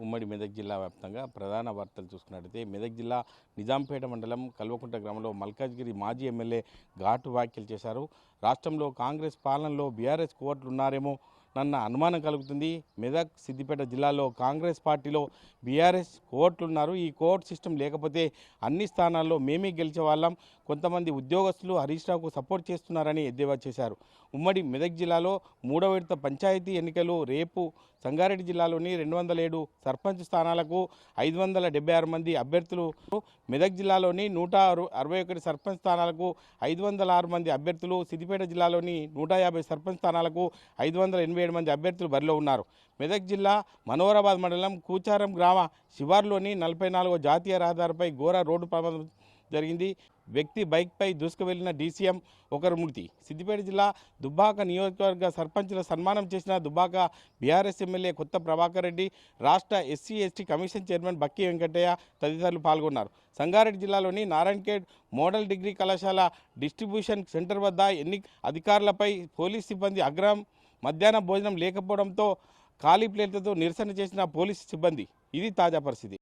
ఉమ్మడి మెదక్ జిల్లా వ్యాప్తంగా ప్రధాన వార్తలు చూసుకున్నట్లయితే మెదక్ జిల్లా నిజాంపేట మండలం కల్వకుంట గ్రామంలో మల్కాజ్గిరి మాజీ ఎమ్మెల్యే ఘాటు వ్యాఖ్యలు చేశారు. రాష్ట్రంలో కాంగ్రెస్ పాలనలో బీఆర్ఎస్ కోట్లు ఉన్నారేమో నన్న అనుమానం కలుగుతుంది. మెదక్ సిద్దిపేట జిల్లాలో కాంగ్రెస్ పార్టీలో బీఆర్ఎస్ కోట్లున్నారు. ఈ కోర్ట్ సిస్టమ్ లేకపోతే అన్ని స్థానాల్లో మేమే గెలిచే వాళ్ళం. కొంతమంది ఉద్యోగస్తులు హరీష్ రావుకు సపోర్ట్ చేస్తున్నారని ఎద్దేవా చేశారు. ఉమ్మడి మెదక్ జిల్లాలో 3వ విడత పంచాయతీ ఎన్నికలు రేపు. సంగారెడ్డి జిల్లాలోని 207 సర్పంచ్ స్థానాలకు 576 మంది అభ్యర్థులు, మెదక్ జిల్లాలోని 161 సర్పంచ్ స్థానాలకు 506 మంది అభ్యర్థులు, సిద్దిపేట జిల్లాలోని 150 సర్పంచ్ స్థానాలకు 587 మంది అభ్యర్థులు బరిలో ఉన్నారు. మెదక్ జిల్లా మనోహరాబాద్ మండలం కూచారం గ్రామ శివార్లోని 44వ జాతీయ రహదారిపై ఘోర రోడ్డు ప్రమాదం జరిగింది. వ్యక్తి బైక్పై దూసుకు వెళ్లిన డీసీఎం ఒకరు మృతి. సిద్దిపేట జిల్లా దుబ్బాక నియోజకవర్గ సర్పంచ్ల సన్మానం చేసిన దుబ్బాక బీఆర్ఎస్ ఎమ్మెల్యే కొత్త ప్రభాకర్ రెడ్డి, రాష్ట్ర ఎస్సీ ఎస్టీ కమిషన్ చైర్మన్ బక్కి వెంకటయ్య తదితరులు పాల్గొన్నారు. సంగారెడ్డి జిల్లాలోని నారాయణఖేడ్ మోడల్ డిగ్రీ కళాశాల డిస్ట్రిబ్యూషన్ సెంటర్ వద్ద అధికారులపై పోలీస్ సిబ్బంది అగ్రహం. మధ్యాహ్న భోజనం లేకపోవడంతో ఖాళీ ప్లేట్లతో నిరసన చేసిన పోలీసు సిబ్బంది. ఇది తాజా పరిస్థితి.